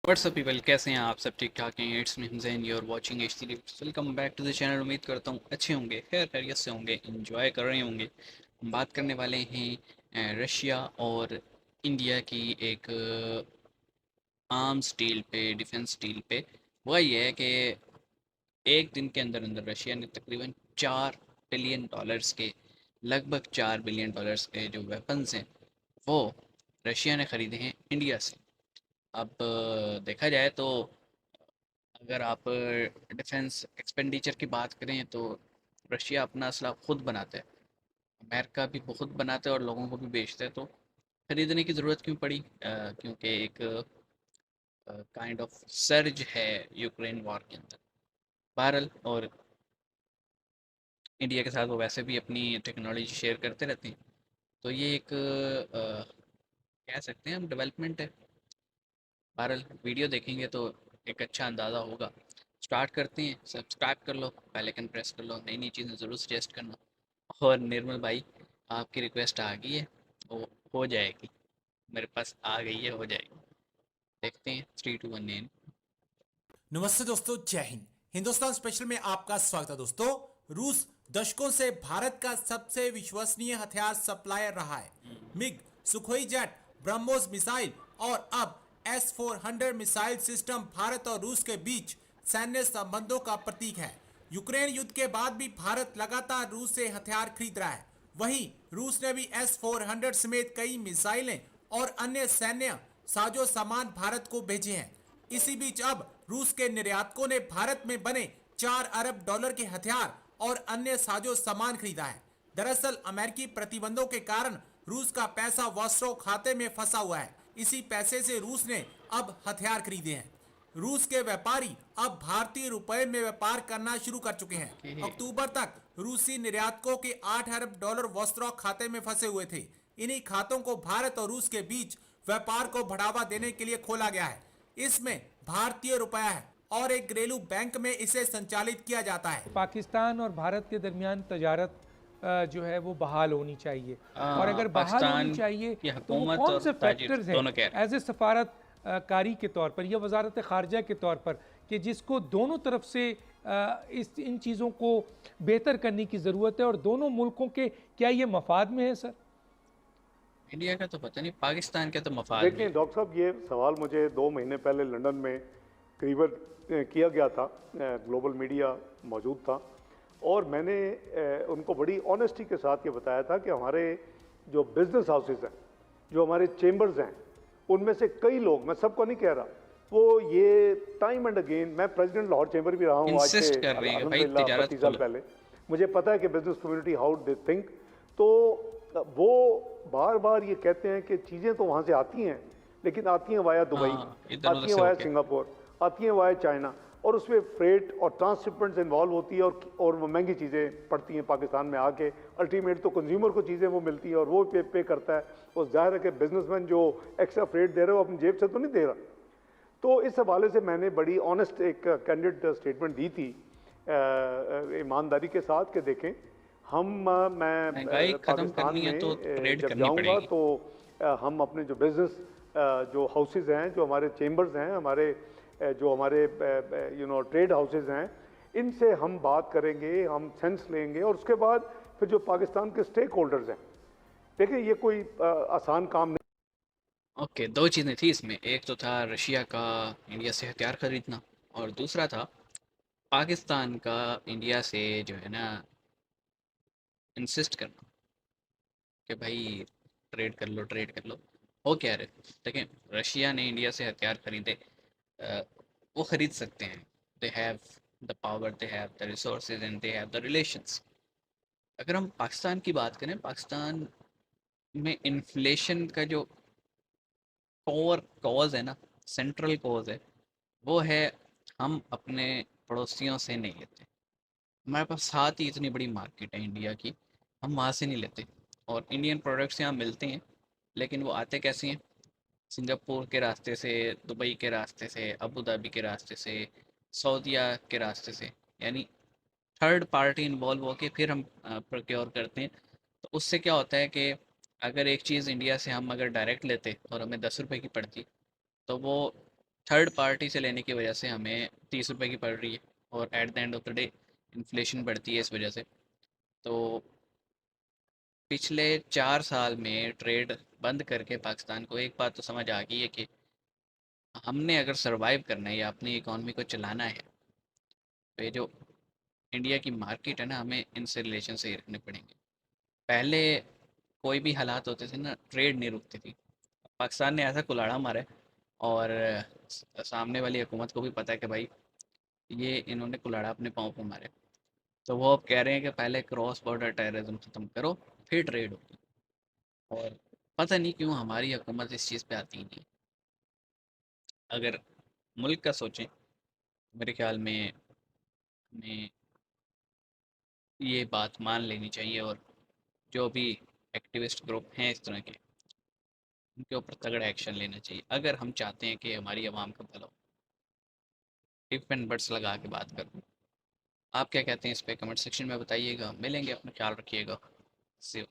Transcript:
WhatsApp people, कैसे हैं आप सब? ठीक ठाक हैं? It's me Hamzain, you are watching H T. Welcome back to the channel. उम्मीद करता हूँ अच्छे होंगे, खैर खैरियत से होंगे, इंजॉय कर रहे होंगे। हम बात करने वाले हैं रशिया और इंडिया की एक आर्म्स डील पे, डिफेंस डील पे। वह ये है कि एक दिन के अंदर अंदर रशिया ने तकरीबन 4 बिलियन डॉलर्स के, लगभग 4 बिलियन डॉलर्स के जो वेपन्स हैं वो रशिया ने ख़रीदे हैं इंडिया से। अब देखा जाए तो अगर आप डिफेंस एक्सपेंडिचर की बात करें तो रशिया अपना असला खुद बनाता है, अमेरिका भी खुद बनाता है और लोगों को भी बेचता है। तो ख़रीदने की ज़रूरत क्यों पड़ी? क्योंकि एक काइंड ऑफ सर्ज है यूक्रेन वॉर के अंदर। बहरहाल, और इंडिया के साथ वो वैसे भी अपनी टेक्नोलॉजी शेयर करते रहते हैं, तो ये एक कह सकते हैं हम डेवलपमेंट है। बहरहाल, वीडियो देखेंगे तो एक अच्छा अंदाज़ा होगा। स्टार्ट करते हैं। सब्सक्राइब कर लो, बेल आइकन प्रेस कर लो, नई नई चीज़ें ज़रूर सजेस्ट करना। और निर्मल भाई, आपकी रिक्वेस्ट आ गई है, वो हो जाएगी, मेरे पास आ गई है, हो जाएगी। देखते हैं 3 2 1 9। नमस्ते दोस्तों, जय हिंद। हिंदुस्तान स्पेशल में आपका स्वागत है। दोस्तों, रूस दशकों से भारत का सबसे विश्वसनीय हथियार सप्लायर रहा है। MiG, Sukhoi jet, BrahMos missile और अब S-400 मिसाइल सिस्टम भारत और रूस के बीच सैन्य संबंधों का प्रतीक है। यूक्रेन युद्ध के बाद भी भारत लगातार रूस से हथियार खरीद रहा है। वहीं रूस ने भी S-400 समेत कई मिसाइलें और अन्य सैन्य साजो सामान भारत को भेजे हैं। इसी बीच अब रूस के निर्यातकों ने भारत में बने 4 अरब डॉलर के हथियार और अन्य साजो सामान खरीदा है। दरअसल अमेरिकी प्रतिबंधों के कारण रूस का पैसा वॉस्ट्रो खाते में फंसा हुआ है। इसी पैसे से रूस ने अब हथियार खरीदे हैं। रूस के व्यापारी अब भारतीय रुपए में व्यापार करना शुरू कर चुके हैं। अक्टूबर तक रूसी निर्यातकों के 8 अरब डॉलर वॉस्ट्रो खाते में फंसे हुए थे। इन्हीं खातों को भारत और रूस के बीच व्यापार को बढ़ावा देने के लिए खोला गया है। इसमें भारतीय रुपया है और एक घरेलू बैंक में इसे संचालित किया जाता है। पाकिस्तान और भारत के दरमियान तजारत जो है वो बहाल होनी चाहिए, और अगर बहाल होनी पाकिस्तान चाहिए की तो वो हुकूमत कौन और से ताजिर फैक्टर्स हैं दोनों कह रहे हैं। एज ए सफारत कारी के तौर पर या वजारत ख़ारजा के तौर पर कि जिसको दोनों तरफ से इन चीज़ों को बेहतर करने की ज़रूरत है, और दोनों मुल्कों के क्या ये मफाद में है? सर, इंडिया का तो पता नहीं, पाकिस्तान के तो मफाद में देखिए डॉक्टर साहब, ये सवाल मुझे 2 महीने पहले लंदन में करीबन किया गया था। ग्लोबल मीडिया मौजूद था और मैंने उनको बड़ी ऑनेस्टी के साथ ये बताया था कि हमारे जो बिजनेस हाउसेस हैं, जो हमारे चेम्बर्स हैं, उनमें से कई लोग, मैं सबको नहीं कह रहा, वो ये टाइम एंड अगेन, मैं प्रेसिडेंट लाहौर चेम्बर भी रहा हूँ आज से इंसिस्ट कर रहे हैं कि भाई अल्हम्दुलिल्लाह तिजारत 25 साल खोलो। पहले। मुझे पता है कि business community how they think. तो वो बार बार ये कहते हैं कि चीज़ें तो वहाँ से आती हैं, लेकिन आती हैं वाया दुबई, इधर उधर आती हैं से वाया होके। सिंगापुर, आती हैं वाया चाइना, और उसमें फ्रेट और ट्रांसशिपमेंट्स इन्वॉल्व होती है और वो महंगी चीज़ें पड़ती हैं पाकिस्तान में आके। अल्टीमेट तो कंज्यूमर को चीज़ें वो मिलती हैं और वो पे करता है। और जाहिर है कि बिजनेसमैन जो एक्स्ट्रा फ्रेट दे रहे हो अपनी जेब से तो नहीं दे रहा। तो इस हवाले से मैंने बड़ी ऑनेस्ट एक कैंडिड स्टेटमेंट दी थी ईमानदारी के साथ कि देखें, मैं महंगाई खत्म पाकिस्तान करनी है में तो ट्रेड जब करनी जाऊंगा पड़ेगी। तो हम अपने जो बिजनेस जो हाउसेज हैं, जो हमारे चेम्बर्स हैं, हमारे जो हमारे ट्रेड हाउसेज हैं, इनसे हम बात करेंगे, हम सेंस लेंगे और उसके बाद फिर जो पाकिस्तान के स्टेक होल्डर्स हैं, देखिए ये कोई आसान काम नहीं। ओके, दो चीज़ें थी इसमें। एक तो था रशिया का इंडिया से हथियार खरीदना, और दूसरा था पाकिस्तान का इंडिया से जो है ना इंसिस्ट करना कि भाई ट्रेड कर लो, ट्रेड कर लो। हो क्या रहे, देखें, रशिया ने इंडिया से हथियार खरीदे। अ, वो खरीद सकते हैं। They have the power, they have the resources and they have the relations. अगर हम पाकिस्तान की बात करें, पाकिस्तान में इन्फ्लेशन का जो कोर कॉज है ना, सेंट्रल कॉज है, वो है हम अपने पड़ोसियों से नहीं लेते। हमारे पास साथ ही इतनी बड़ी मार्केट है इंडिया की, हम वहाँ से नहीं लेते। और इंडियन प्रोडक्ट्स यहाँ मिलते हैं, लेकिन वो आते कैसे हैं? सिंगापुर के रास्ते से, दुबई के रास्ते से, अबू धाबी के रास्ते से, सऊदीया के रास्ते से। यानी थर्ड पार्टी इन्वॉल्व होके फिर हम प्रोक्योर करते हैं। तो उससे क्या होता है कि अगर एक चीज़ इंडिया से हम अगर डायरेक्ट लेते और हमें 10 रुपए की पड़ती, तो वो थर्ड पार्टी से लेने की वजह से हमें 30 रुपए की पड़ रही है, और at the end of the day inflation बढ़ती है इस वजह से। तो पिछले 4 साल में ट्रेड बंद करके पाकिस्तान को एक बात तो समझ आ गई है कि हमने अगर सरवाइव करना है या अपनी इकॉनमी को चलाना है, तो ये जो इंडिया की मार्केट है ना, हमें इनसे रिलेशन सही रखने पड़ेंगे। पहले कोई भी हालात होते थे ना, ट्रेड नहीं रुकती थी। पाकिस्तान ने ऐसा कुल्हाड़ा मारा है, और सामने वाली हुकूमत को भी पता है कि भाई ये इन्होंने कुल्हाड़ा अपने पाँव पे मारे। तो वो अब कह रहे हैं कि पहले क्रॉस बॉर्डर टेररिज्म ख़त्म करो, फिर ट्रेड होगी। और पता नहीं क्यों हमारी हुकूमत इस चीज़ पे आती ही नहीं। अगर मुल्क का सोचें, मेरे ख्याल में हमें ये बात मान लेनी चाहिए, और जो भी एक्टिविस्ट ग्रुप हैं इस तरह के, उनके ऊपर तगड़ा एक्शन लेना चाहिए अगर हम चाहते हैं कि हमारी आवाम का भला हो। टिप एंड बट्स लगा के बात करूँ। आप क्या कहते हैं इस पे कमेंट सेक्शन में बताइएगा। मिलेंगे, अपना ख्याल रखिएगा। See you.